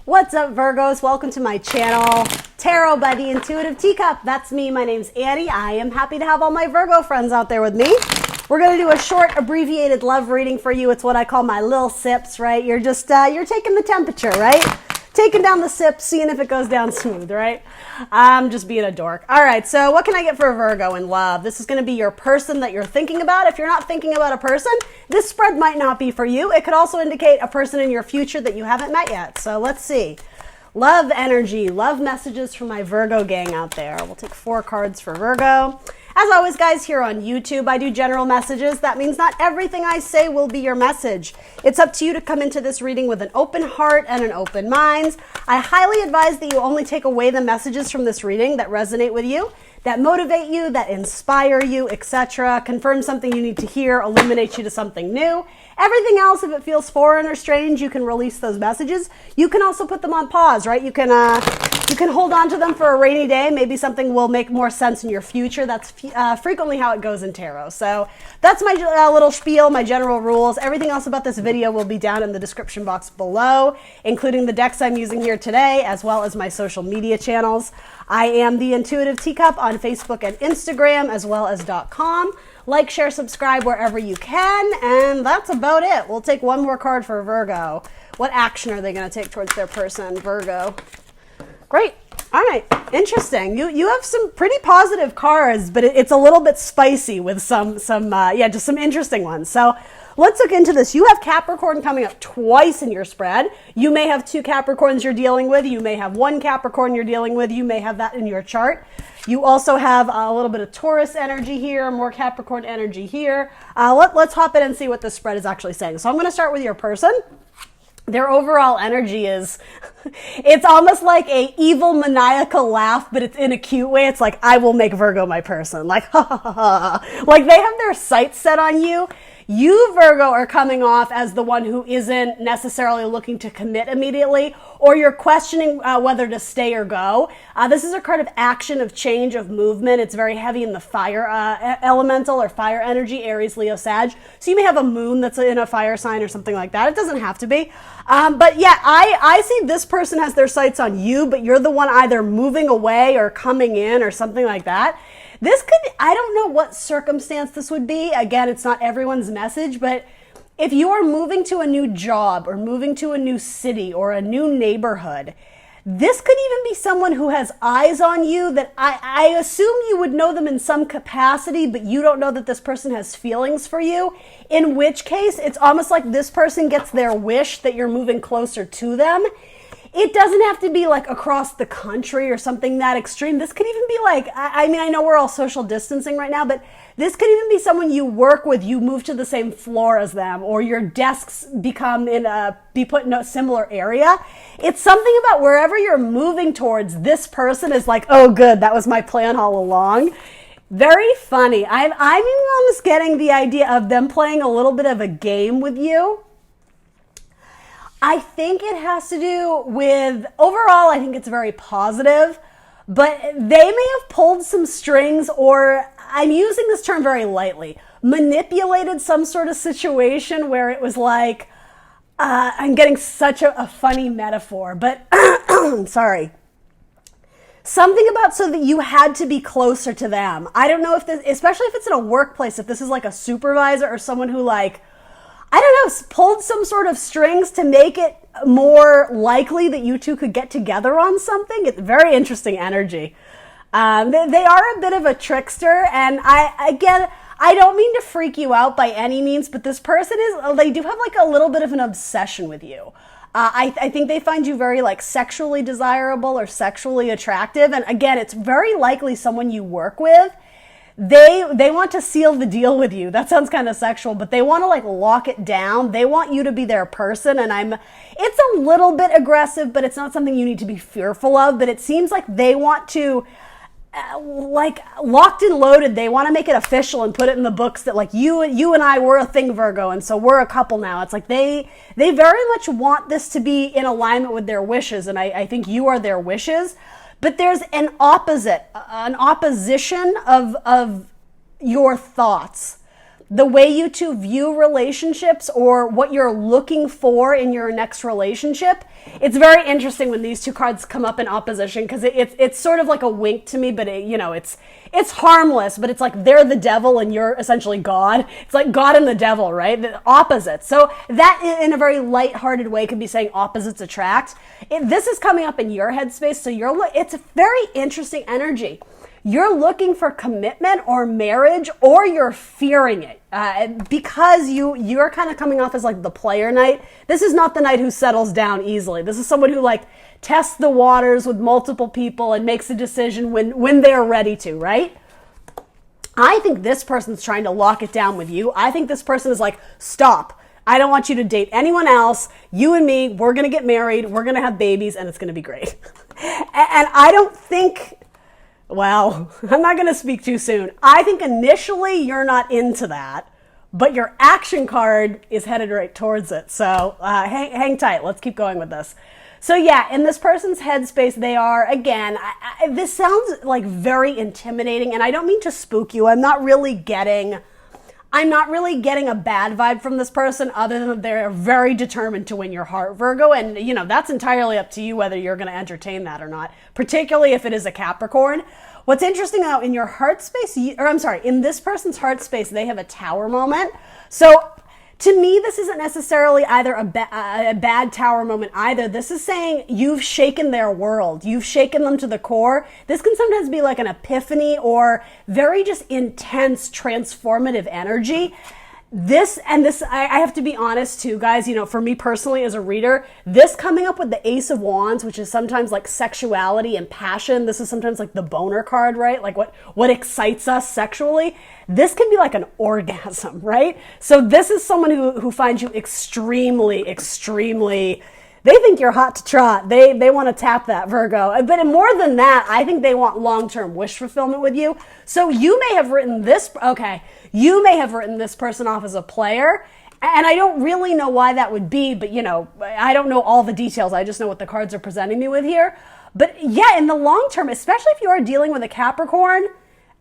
What's up, Virgos? Welcome to my channel, Tarot by the Intuitive Teacup. That's me. My name's Annie. I am happy to have all my Virgo friends out there with me. We're going to do a short, abbreviated love reading for you. It's what I call my little sips, right? You're just, you're taking the temperature, right? Taking down the sips, seeing if it goes down smooth, right? I'm just being a dork. All right, so what can I get for a Virgo in love? This is going to be your person that you're thinking about. If you're not thinking about a person, this spread might not be for you. It could also indicate a person in your future that you haven't met yet. So let's see. Love energy, love messages from my Virgo gang out there. We'll take 4 cards for Virgo. As always, guys, here on YouTube, I do general messages. That means not everything I say will be your message. It's up to you to come into this reading with an open heart and an open mind. I highly advise that you only take away the messages from this reading that resonate with you, that motivate you, that inspire you, etc. Confirm something you need to hear, illuminate you to something new. Everything else, if it feels foreign or strange, you can release those messages. You can also put them on pause, right? You can hold on to them for a rainy day. Maybe something will make more sense in your future. That's frequently how it goes in tarot. So that's my little spiel, my general rules. Everything else about this video will be down in the description box below, including the decks I'm using here today, as well as my social media channels. I am the Intuitive Teacup on Facebook and Instagram, as well as .com. Like, share, subscribe wherever you can, and that's about it. We'll take one more card for Virgo. What action are they going to take towards their person, Virgo? Great. All right. Interesting. You have some pretty positive cards, but it's a little bit spicy with just some interesting ones. So let's look into this. You have Capricorn coming up twice in your spread. You may have 2 Capricorns you're dealing with. You may have 1 Capricorn you're dealing with. You may have that in your chart. You also have a little bit of Taurus energy here, more Capricorn energy here. Let's hop in and see what this spread is actually saying. So I'm going to start with your person. Their overall energy is, it's almost like a evil maniacal laugh, but it's in a cute way. It's like, I will make Virgo my person. Like, ha ha ha ha. Like they have their sights set on you. You, Virgo, are coming off as the one who isn't necessarily looking to commit immediately, or you're questioning whether to stay or go. This is a card of action, of change, of movement. It's very heavy in the fire elemental or fire energy, Aries, Leo, Sag. So you may have a moon that's in a fire sign or something like that. It doesn't have to be. But yeah, I see this person has their sights on you, but you're the one either moving away or coming in or something like that. This could, I don't know what circumstance this would be. Again, it's not everyone's message, but if you are moving to a new job or moving to a new city or a new neighborhood, this could even be someone who has eyes on you that I assume you would know them in some capacity, but you don't know that this person has feelings for you, in which case it's almost like this person gets their wish that you're moving closer to them. It doesn't have to be like across the country or something that extreme. This could even be like, I mean, I know we're all social distancing right now, but this could even be someone you work with, you move to the same floor as them, or your desks be put in a similar area. It's something about wherever you're moving towards, this person is like, oh good, that was my plan all along. Very funny. I'm even almost getting the idea of them playing a little bit of a game with you. I think it has to do with, overall, I think it's very positive, but they may have pulled some strings, or I'm using this term very lightly, manipulated some sort of situation where it was like, I'm getting such a funny metaphor, but sorry. Something about so that you had to be closer to them. I don't know if this, especially if it's in a workplace, if this is like a supervisor or someone who like, I don't know, pulled some sort of strings to make it more likely that you two could get together on something. It's very interesting energy. They are a bit of a trickster, and I don't mean to freak you out by any means, but this person they do have like a little bit of an obsession with you. I think they find you very like sexually desirable or sexually attractive, and again, it's very likely someone you work with. They want to seal the deal with you. That sounds kind of sexual, but they want to like lock it down. They want you to be their person, and it's a little bit aggressive, but it's not something you need to be fearful of, but it seems like they want to, like locked and loaded, they want to make it official and put it in the books that like you and I were a thing, Virgo, and so we're a couple now. It's like they very much want this to be in alignment with their wishes, and I think you are their wishes. But there's an opposition of your thoughts. the way you two view relationships or what you're looking for in your next relationship. It's very interesting when these two cards come up in opposition, because it's sort of like a wink to me, but it's harmless, but it's like they're the devil and you're essentially God. It's like God and the devil, right? The opposites. So that in a very lighthearted way could be saying opposites attract. This is coming up in your headspace, so it's a very interesting energy. You're looking for commitment or marriage, or you're fearing it because you're kind of coming off as like the player knight. This is not the knight who settles down easily. This is someone who like tests the waters with multiple people and makes a decision when they're ready to, right? I think this person's trying to lock it down with you. I think this person is like, stop. I don't want you to date anyone else. You and me, we're going to get married. We're going to have babies and it's going to be great. And I don't think... Well, I'm not going to speak too soon. I think initially you're not into that, but your action card is headed right towards it. So hang tight. Let's keep going with this. So yeah, in this person's headspace, they are, again, this sounds like very intimidating, and I don't mean to spook you. I'm not really getting a bad vibe from this person, other than they're very determined to win your heart, Virgo. And, that's entirely up to you whether you're going to entertain that or not, particularly if it is a Capricorn. What's interesting though, in your heart space, in this person's heart space, they have a tower moment. So to me, this isn't necessarily either a bad tower moment either. This is saying you've shaken their world. You've shaken them to the core. This can sometimes be like an epiphany or very just intense transformative energy. I have to be honest too, guys, for me personally as a reader, this coming up with the Ace of Wands, which is sometimes like sexuality and passion. This is sometimes like the boner card, right? Like what excites us sexually. This can be like an orgasm, right? So this is someone who finds you extremely, extremely, they think you're hot to trot. They want to tap that, Virgo. But more than that, I think they want long-term wish fulfillment with you. So you may have written this person off as a player, and I don't really know why that would be, but I don't know all the details. I just know what the cards are presenting me with here. But yeah, in the long term, especially if you are dealing with a Capricorn,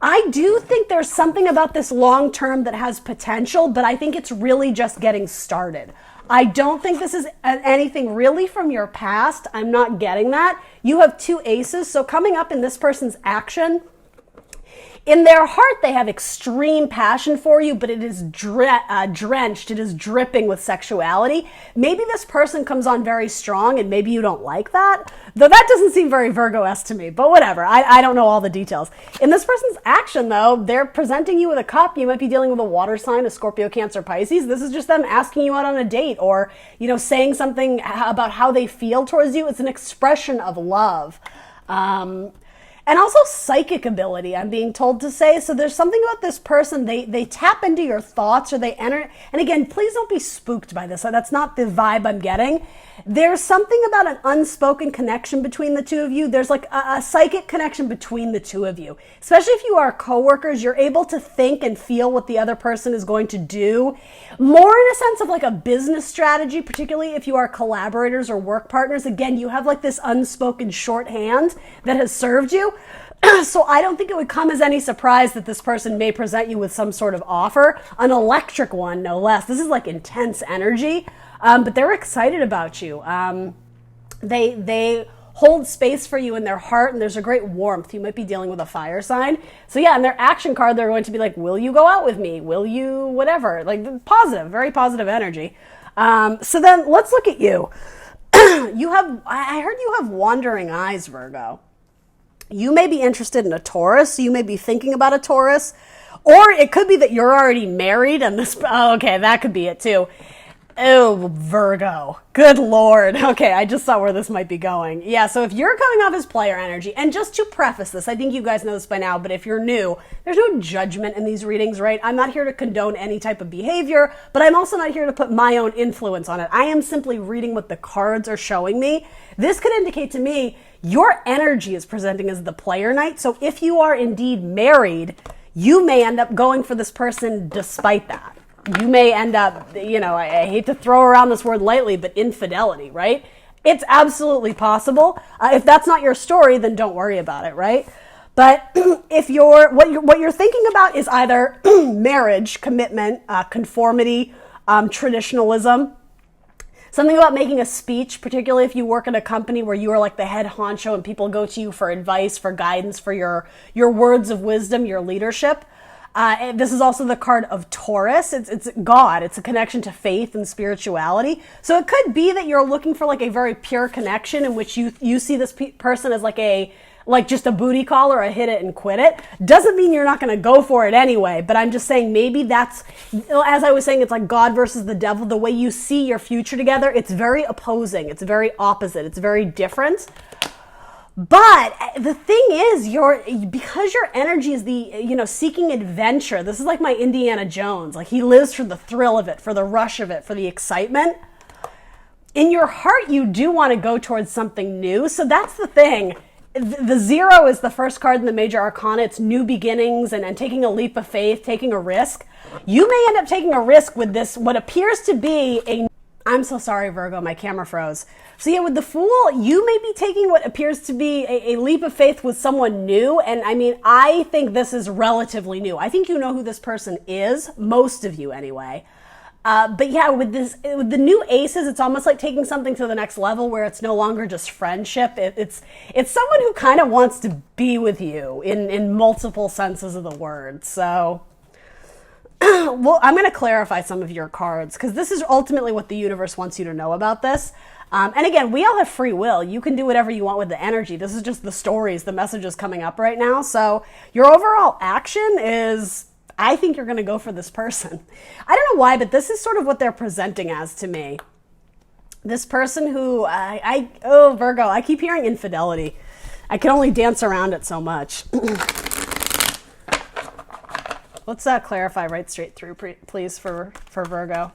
I do think there's something about this long term that has potential, but I think it's really just getting started. I don't think this is anything really from your past. I'm not getting that. You have two aces, so coming up in this person's action, in their heart, they have extreme passion for you, but it is drenched. It is dripping with sexuality. Maybe this person comes on very strong, and maybe you don't like that. Though that doesn't seem very Virgo-esque to me, but whatever. I don't know all the details. In this person's action, though, they're presenting you with a cup. You might be dealing with a water sign, a Scorpio, Cancer, Pisces. This is just them asking you out on a date or, saying something about how they feel towards you. It's an expression of love. And also psychic ability, I'm being told to say. So there's something about this person, they tap into your thoughts, or they enter. And again, please don't be spooked by this. That's not the vibe I'm getting. There's something about an unspoken connection between the two of you. There's like a psychic connection between the two of you. Especially if you are coworkers, you're able to think and feel what the other person is going to do. More in a sense of like a business strategy, particularly if you are collaborators or work partners. Again, you have like this unspoken shorthand that has served you. So I don't think it would come as any surprise that this person may present you with some sort of offer, an electric one, no less. This is like intense energy. But they're excited about you. They hold space for you in their heart, and there's a great warmth. You might be dealing with a fire sign. So yeah, in their action card, they're going to be like, will you go out with me? Will you whatever? Like positive, very positive energy. So then let's look at you. I heard you have wandering eyes, Virgo. You may be interested in a Taurus. You may be thinking about a Taurus. Or it could be that you're already married and that could be it too. Oh, Virgo. Good Lord. Okay, I just saw where this might be going. Yeah, so if you're coming off as player energy, and just to preface this, I think you guys know this by now, but if you're new, there's no judgment in these readings, right? I'm not here to condone any type of behavior, but I'm also not here to put my own influence on it. I am simply reading what the cards are showing me. This could indicate to me your energy is presenting as the player knight, so if you are indeed married, you may end up going for this person despite that. You may end up, I hate to throw around this word lightly, but infidelity, right? It's absolutely possible. If that's not your story, then don't worry about it, right? But if what you're thinking about is either marriage, commitment, conformity, traditionalism, something about making a speech, particularly if you work in a company where you are like the head honcho and people go to you for advice, for guidance, for your words of wisdom, your leadership. This is also the card of Taurus. It's God. It's a connection to faith and spirituality. So it could be that you're looking for like a very pure connection in which you see this person as like just a booty call or a hit it and quit it. Doesn't mean you're not going to go for it anyway, but I'm just saying maybe that's, as I was saying, it's like God versus the devil. The way you see your future together, it's very opposing. It's very opposite. It's very different. But the thing is, because your energy is seeking adventure. This is like my Indiana Jones. Like he lives for the thrill of it, for the rush of it, for the excitement. In your heart, you do want to go towards something new. So that's the thing. The 0 is the first card in the major arcana. It's new beginnings and taking a leap of faith, taking a risk. You may end up taking a risk with this, what appears to be I'm so sorry, Virgo, my camera froze. So yeah, with the Fool, you may be taking what appears to be a leap of faith with someone new. And I mean, I think this is relatively new. I think you know who this person is, most of you anyway. But yeah, with the new aces, it's almost like taking something to the next level where it's no longer just friendship. It's someone who kind of wants to be with you in multiple senses of the word. So, well, I'm going to clarify some of your cards because this is ultimately what the universe wants you to know about this. And again, we all have free will. You can do whatever you want with the energy. This is just the stories, the messages coming up right now. So your overall action is, I think you're going to go for this person. I don't know why, but this is sort of what they're presenting as to me. This person who, Virgo, I keep hearing infidelity. I can only dance around it so much. Let's clarify right straight through, please, for Virgo.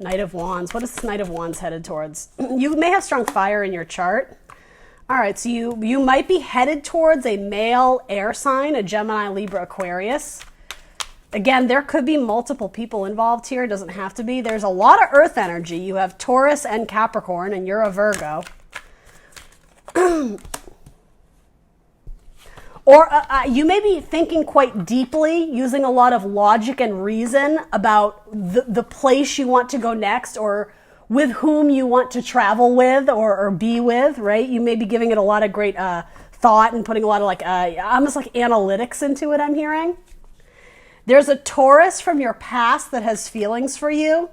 Knight of Wands. What is this Knight of Wands headed towards? You may have strong fire in your chart. All right, so you might be headed towards a male air sign, a Gemini, Libra, Aquarius. Again, there could be multiple people involved here. It doesn't have to be. There's a lot of earth energy. You have Taurus and Capricorn, and you're a Virgo. Or you may be thinking quite deeply, using a lot of logic and reason about the place you want to go next, or with whom you want to travel with or be with, right? You may be giving it a lot of great thought and putting a lot of almost like analytics into it, I'm hearing. There's a Taurus from your past that has feelings for you.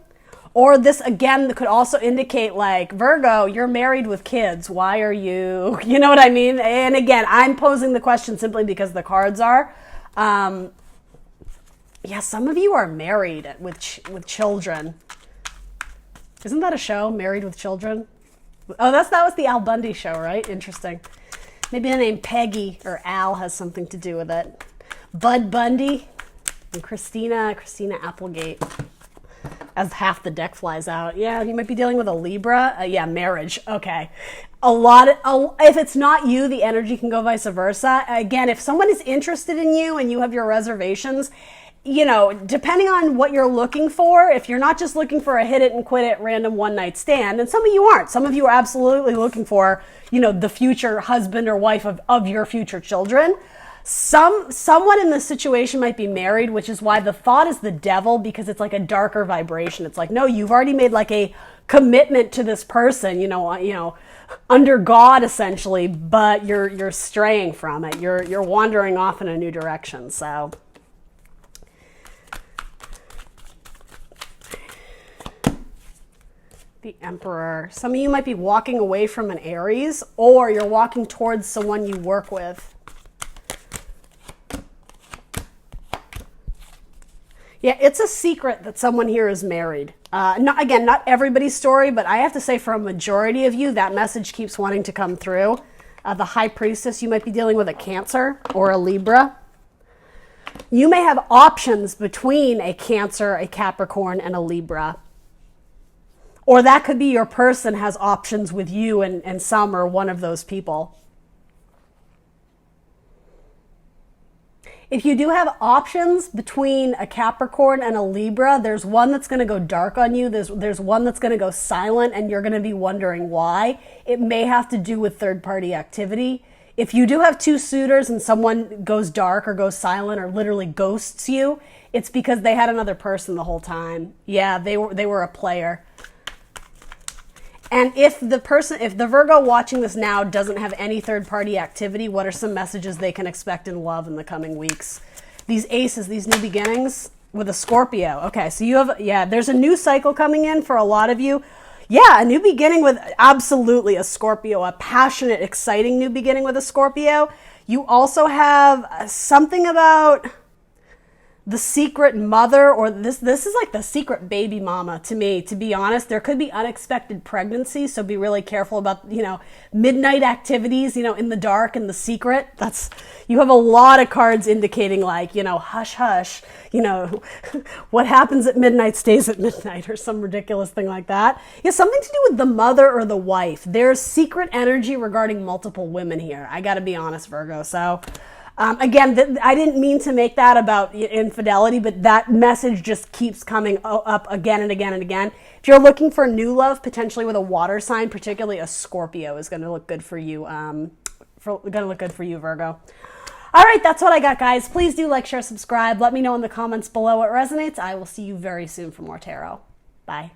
Or this, again, could also indicate like, Virgo, you're married with kids. Why are you, you know what I mean? And again, I'm posing the question simply because the cards are. Yeah, some of you are married with children. Isn't that a show, Married with Children? Oh, that was the Al Bundy show, right? Interesting. Maybe the name Peggy or Al has something to do with it. Bud Bundy. And Christina Applegate, as half the deck flies out. Yeah, you might be dealing with a Libra. Yeah, marriage. Okay. If it's not you, the energy can go vice versa. Again, if someone is interested in you and you have your reservations, depending on what you're looking for, if you're not just looking for a hit it and quit it random one night stand, and some of you aren't. Some of you are absolutely looking for, the future husband or wife of your future children. Someone in this situation might be married, which is why the thought is the devil, because it's like a darker vibration. It's like, no, you've already made like a commitment to this person, under God essentially, but you're straying from it. You're wandering off in a new direction. So the Emperor. Some of you might be walking away from an Aries, or you're walking towards someone you work with. Yeah, it's a secret that someone here is married. Not everybody's story, but I have to say for a majority of you, that message keeps wanting to come through. The High Priestess, you might be dealing with a Cancer or a Libra. You may have options between a Cancer, a Capricorn, and a Libra. Or that could be your person has options with you and some or one of those people. If you do have options between a Capricorn and a Libra, there's one that's going to go dark on you. There's one that's going to go silent, and you're going to be wondering why. It may have to do with third-party activity. If you do have two suitors and someone goes dark or goes silent or literally ghosts you, it's because they had another person the whole time. Yeah, they were a player. And if the Virgo watching this now doesn't have any third-party activity, what are some messages they can expect in love in the coming weeks? These aces, these new beginnings with a Scorpio. Okay, so you have, there's a new cycle coming in for a lot of you. Yeah, a new beginning with absolutely a Scorpio, a passionate, exciting new beginning with a Scorpio. You also have something about the secret mother, or this is like the secret baby mama to me, to be honest. There could be unexpected pregnancy, so be really careful about, midnight activities, in the dark and the secret. You have a lot of cards indicating like, hush, hush, what happens at midnight stays at midnight, or some ridiculous thing like that. Yeah, something to do with the mother or the wife. There's secret energy regarding multiple women here. I gotta be honest, Virgo. So, again, I didn't mean to make that about infidelity, but that message just keeps coming up again and again and again. If you're looking for new love, potentially with a water sign, particularly a Scorpio, is going to look good for you. Virgo. All right, that's what I got, guys. Please do like, share, subscribe. Let me know in the comments below what resonates. I will see you very soon for more tarot. Bye.